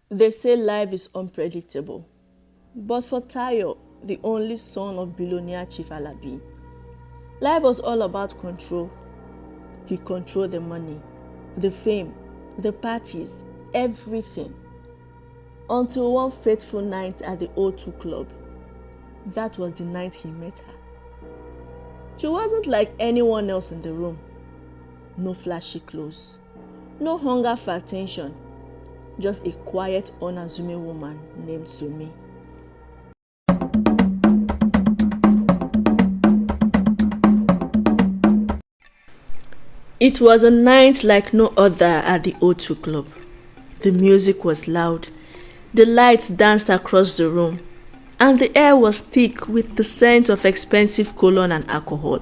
They say life is unpredictable. But for Tayo, the only son of billionaire Chief Alabi, life was all about control. He controlled the money, the fame, the parties, everything. Until one fateful night at the O2 Club. That was the night he met her. She wasn't like anyone else in the room. No flashy clothes, no hunger for attention, just a quiet, unassuming woman named Sumi. It was a night like no other at the O2 Club. The music was loud, the lights danced across the room, and the air was thick with the scent of expensive cologne and alcohol.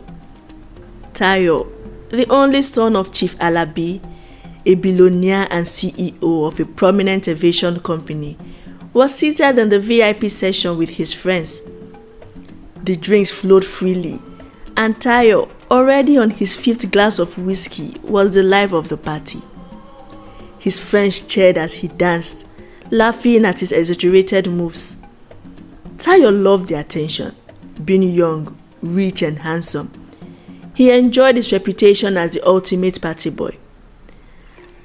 Tayo, the only son of Chief Alabi, a billionaire and CEO of a prominent aviation company, was seated in the VIP section with his friends. The drinks flowed freely, and Tayo, already on his fifth glass of whiskey, was the life of the party. His friends cheered as he danced, laughing at his exaggerated moves. Tayo loved the attention, being young, rich and handsome. He enjoyed his reputation as the ultimate party boy.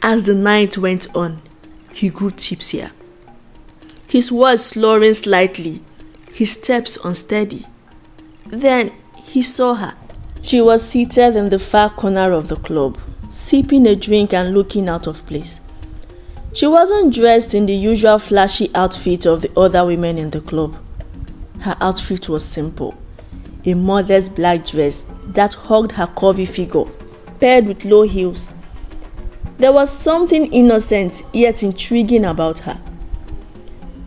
As the night went on, he grew tipsier. His words slurring slightly, his steps unsteady. Then he saw her. She was seated in the far corner of the club, sipping a drink and looking out of place. She wasn't dressed in the usual flashy outfit of the other women in the club. Her outfit was simple, a modest black dress that hugged her curvy figure, paired with low heels. There was something innocent yet intriguing about her.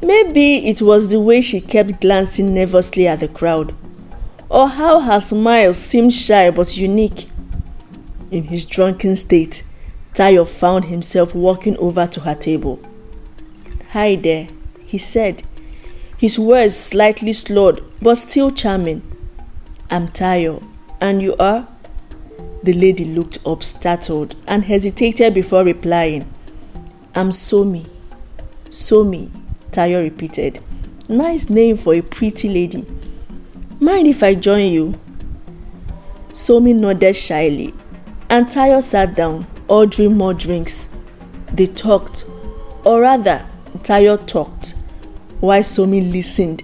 Maybe it was the way she kept glancing nervously at the crowd, or how her smile seemed shy but unique. In his drunken state, Tayo found himself walking over to her table. "Hi there," he said, his words slightly slurred but still charming. "I'm Tayo, and you are?" The lady looked up startled and hesitated before replying. "I'm Somi." "Somi," Tayo repeated. "Nice name for a pretty lady. Mind if I join you?" Somi nodded shyly, and Tayo sat down, ordering more drinks. They talked, or rather, Tayo talked, while Somi listened,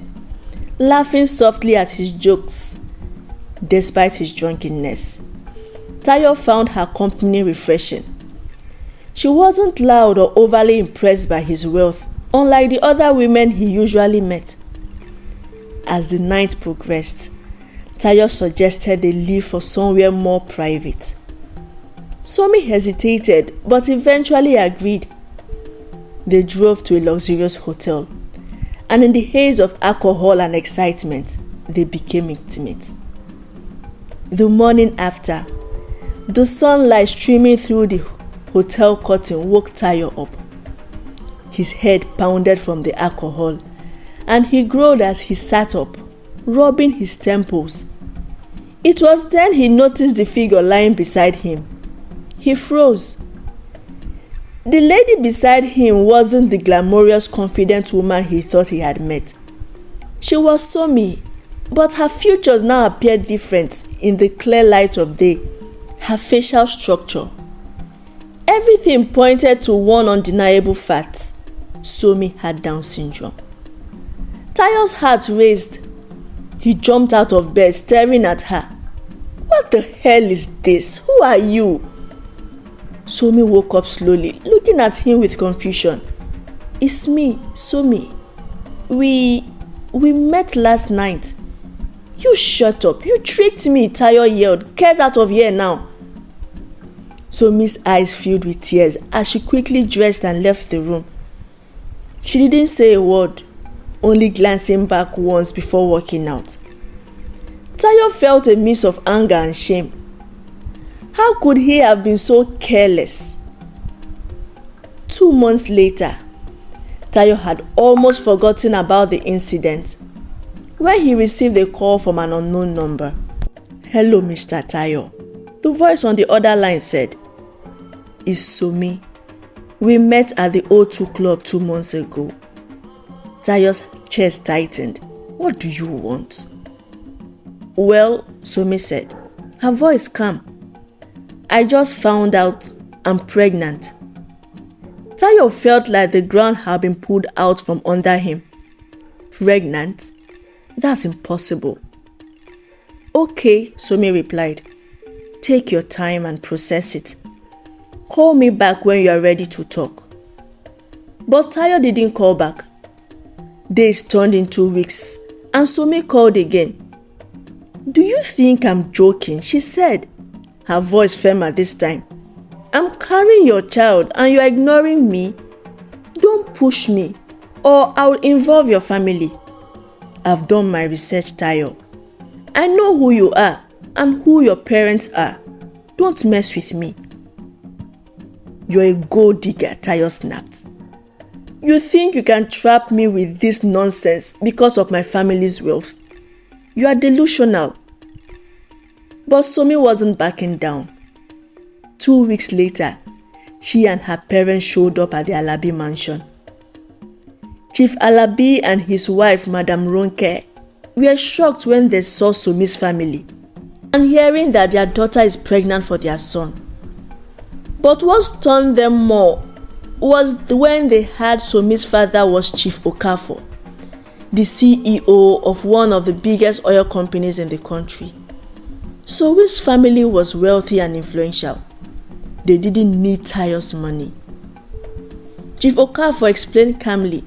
laughing softly at his jokes. Despite his drunkenness, Tayo found her company refreshing. She wasn't loud or overly impressed by his wealth, unlike the other women he usually met. As the night progressed, Tayo suggested they leave for somewhere more private. Somi hesitated but eventually agreed. They drove to a luxurious hotel, and in the haze of alcohol and excitement, they became intimate. The morning after, the sunlight streaming through the hotel curtain woke Tayo up. His head pounded from the alcohol, and he growled as he sat up, rubbing his temples. It was then he noticed the figure lying beside him. He froze. The lady beside him wasn't the glamorous, confident woman he thought he had met. She was Somi, but her features now appeared different in the clear light of day. Her facial structure. Everything pointed to one undeniable fact. Somi had Down syndrome. Tayo's heart raced. He jumped out of bed, staring at her. "What the hell is this? Who are you?" Somi woke up slowly, looking at him with confusion. "It's me, Somi. We met last night." "You shut up. You tricked me," Tayo yelled. "Get out of here now." Somi's eyes filled with tears as she quickly dressed and left the room. She didn't say a word, only glancing back once before walking out. Tayo felt a mix of anger and shame. How could he have been so careless? 2 months later, Tayo had almost forgotten about the incident when he received a call from an unknown number. "Hello, Mr. Tayo," the voice on the other line said. "It's Somi." We met at the O2 club 2 months ago. Tayo's chest tightened. What do you want? Well, Somi said, her voice calm. I just found out I'm pregnant. Tayo felt like the ground had been pulled out from under him. Pregnant? That's impossible. Okay, Somi replied. Take your time and process it. Call me back when you are ready to talk. But Tayo didn't call back. Days turned into weeks, and Somi called again. Do you think I'm joking? She said, her voice firmer this time. I'm carrying your child and you're ignoring me. Don't push me, or I will involve your family. I've done my research, Tayo. I know who you are and who your parents are. Don't mess with me. You're a gold digger, Tayo snapped. You think you can trap me with this nonsense because of my family's wealth? You are delusional. But Somi wasn't backing down. 2 weeks later, she and her parents showed up at the Alabi mansion. Chief Alabi and his wife, Madam Ronke, were shocked when they saw Somi's family and hearing that their daughter is pregnant for their son. But what stunned them more was when they heard Somi's father was Chief Okafor, the CEO of one of the biggest oil companies in the country. Somi's family was wealthy and influential. They didn't need Tayo's money. Chief Okafor explained calmly,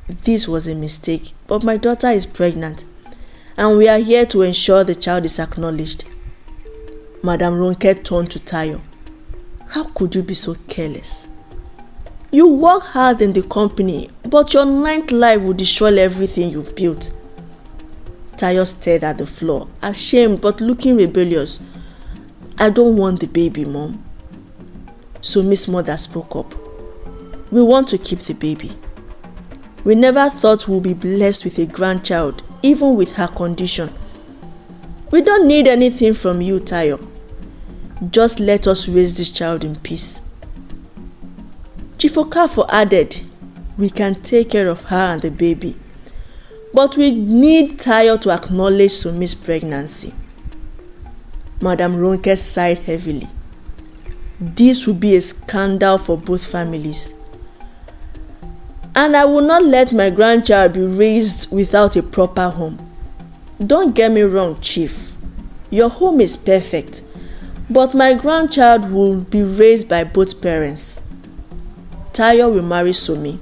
this was a mistake, but my daughter is pregnant, and we are here to ensure the child is acknowledged. Madam Ronke turned to Tayo. How could you be so careless? You work hard in the company, but your 9th life will destroy everything you've built. Tayo stared at the floor, ashamed but looking rebellious. I don't want the baby, Mom. Somi's mother spoke up. We want to keep the baby. We never thought we'd be blessed with a grandchild, even with her condition. We don't need anything from you, Tayo. Just let us raise this child in peace. Chief Okafor added, we can take care of her and the baby, but we need Tayo to acknowledge Somi's pregnancy. Madam Ronke sighed heavily. This will be a scandal for both families. And I will not let my grandchild be raised without a proper home. Don't get me wrong, Chief. Your home is perfect, but my grandchild will be raised by both parents. Tayo will marry Somi.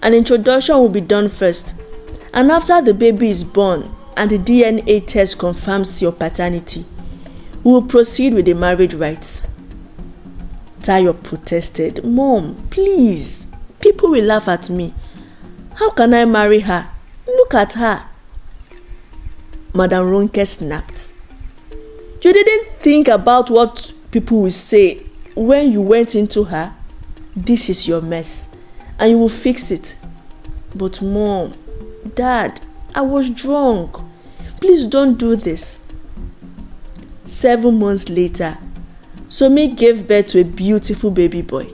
An introduction will be done first, and after the baby is born and the DNA test confirms your paternity, we will proceed with the marriage rites. Tayo protested, Mom, please. People will laugh at me. How can I marry her? Look at her. Madam Ronke snapped. You didn't think about what people will say when you went into her? This is your mess, and you will fix it. But Mom, Dad, I was drunk. Please don't do this. 7 months later, Somi gave birth to a beautiful baby boy.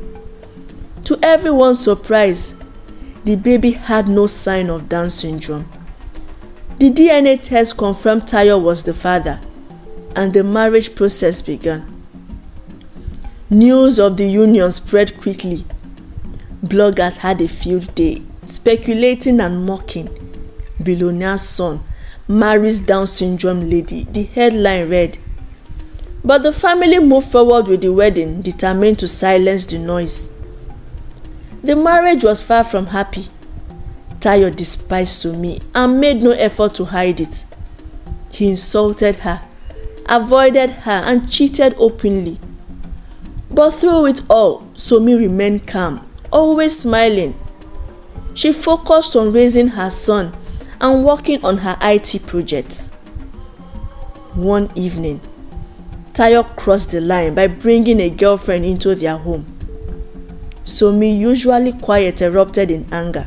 To everyone's surprise, the baby had no sign of Down syndrome. The DNA test confirmed Tayo was the father, and the marriage process began. News of the union spread quickly. Bloggers had a field day, speculating and mocking. Billionaire's son marries Down syndrome lady, the headline read. But the family moved forward with the wedding, determined to silence the noise. The marriage was far from happy. Tayo despised Somi and made no effort to hide it. He insulted her, avoided her, and cheated openly. But through it all, Somi remained calm, always smiling. She focused on raising her son and working on her IT projects. One evening, Tayo crossed the line by bringing a girlfriend into their home. Somi, usually quiet, erupted in anger.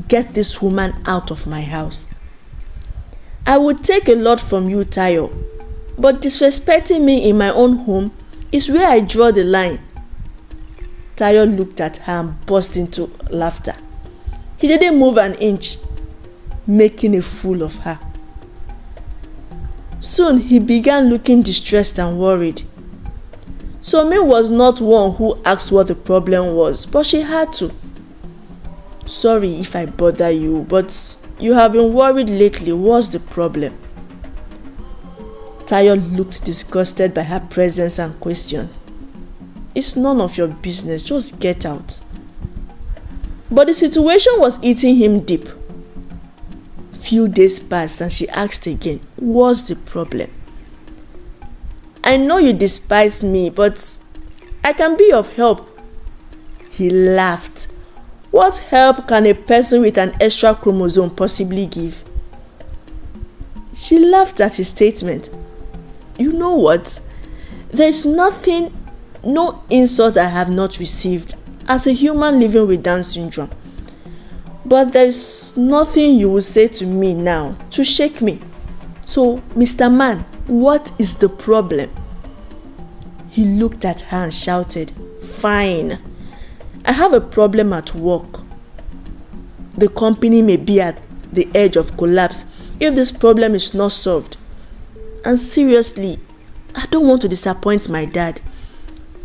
Get this woman out of my house. I would take a lot from you, Tayo, but disrespecting me in my own home is where I draw the line. Tayo looked at her and burst into laughter. He didn't move an inch, making a fool of her. Soon he began looking distressed and worried. Somi was not one who asked what the problem was, but she had to. Sorry if I bother you, but you have been worried lately. What's the problem? Tayo looked disgusted by her presence and questions. It's none of your business, just get out. But the situation was eating him deep. Few days passed and she asked again, what's the problem? I know you despise me, but I can be of help. He laughed. What help can a person with an extra chromosome possibly give? She laughed at his statement. You know what? There's nothing, no insult I have not received as a human living with Down syndrome. But there's nothing you will say to me now to shake me. So, Mr. Man, what is the problem? He looked at her and shouted, Fine. I have a problem at work. The company may be at the edge of collapse if this problem is not solved. And seriously, I don't want to disappoint my dad.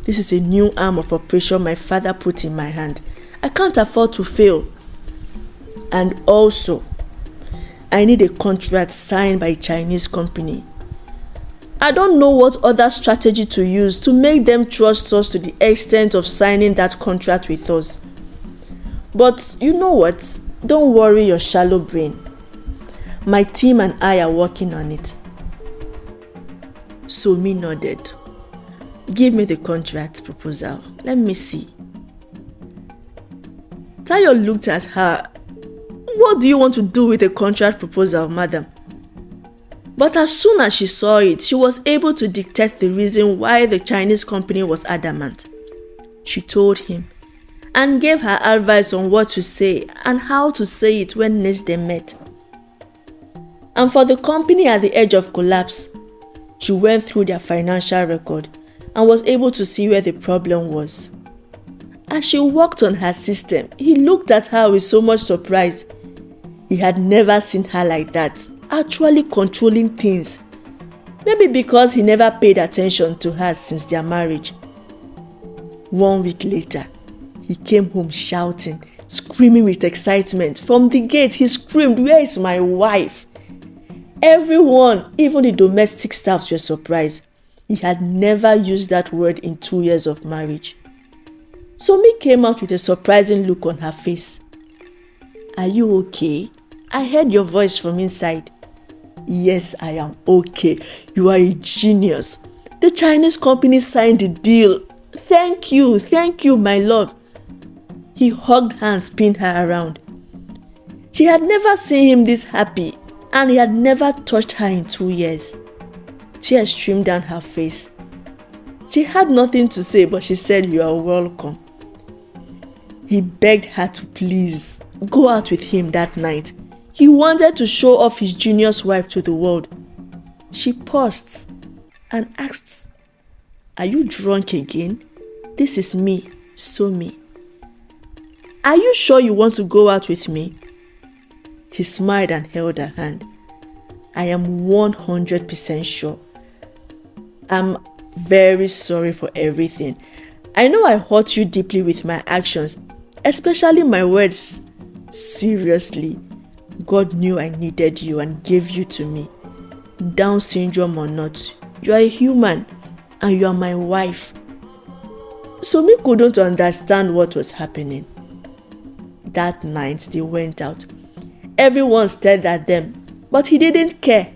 This is a new arm of operation my father put in my hand. I can't afford to fail. And also, I need a contract signed by a Chinese company. I don't know what other strategy to use to make them trust us to the extent of signing that contract with us. But you know what? Don't worry your shallow brain. My team and I are working on it. Somi nodded. Give me the contract proposal. Let me see. Tayo looked at her. What do you want to do with a contract proposal, madam? But as soon as she saw it, she was able to dictate the reason why the Chinese company was adamant. She told him and gave her advice on what to say and how to say it when next they met. And for the company at the edge of collapse, she went through their financial record and was able to see where the problem was. As she worked on her system, he looked at her with so much surprise. He had never seen her like that, actually controlling things. Maybe because he never paid attention to her since their marriage. 1 week later, he came home shouting, screaming with excitement. From the gate, he screamed, "Where is my wife?" Everyone, even the domestic staffs, were surprised. He had never used that word in 2 years of marriage. Somi came out with a surprising look on her face. Are you okay? I heard your voice from inside. Yes, I am okay. You are a genius. The Chinese company signed the deal. Thank you, my love. He hugged her and spun her around. She had never seen him this happy, and he had never touched her in 2 years. Tears streamed down her face. She had nothing to say, but she said, "You are welcome." He begged her to please go out with him that night. He wanted to show off his genius wife to the world. She paused and asked, "Are you drunk again? This is me, Somi. Are you sure you want to go out with me?" He smiled and held her hand. "I am 100% sure. I'm very sorry for everything. I know I hurt you deeply with my actions, especially my words. Seriously, God knew I needed you and gave you to me. Down syndrome or not, you are a human and you are my wife." Somi couldn't understand what was happening. That night they went out. Everyone stared at them, but he didn't care.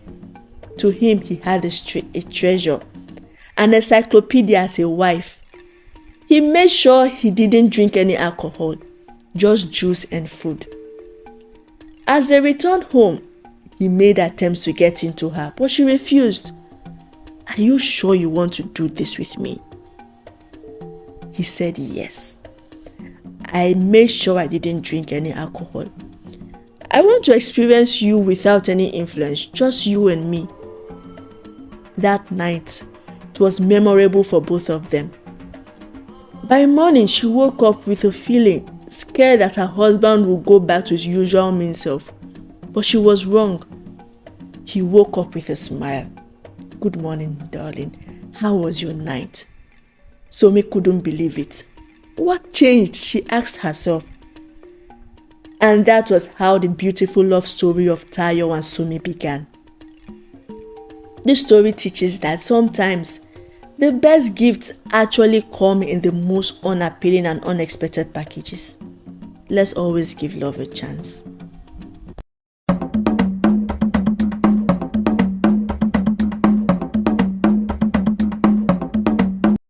To him, he had a treasure, an encyclopedia as a wife. He made sure he didn't drink any alcohol, just juice and food. As they returned home, he made attempts to get into her, but she refused. "Are you sure you want to do this with me?" He said yes. "I made sure I didn't drink any alcohol. I want to experience you without any influence, just you and me." That night, it was memorable for both of them. By morning, she woke up with a feeling, scared that her husband would go back to his usual mean self. But she was wrong. He woke up with a smile. "Good morning, darling. How was your night?" Somi couldn't believe it. What changed? She asked herself. And that was how the beautiful love story of Tayo and Somi began. This story teaches that sometimes the best gifts actually come in the most unappealing and unexpected packages. Let's always give love a chance.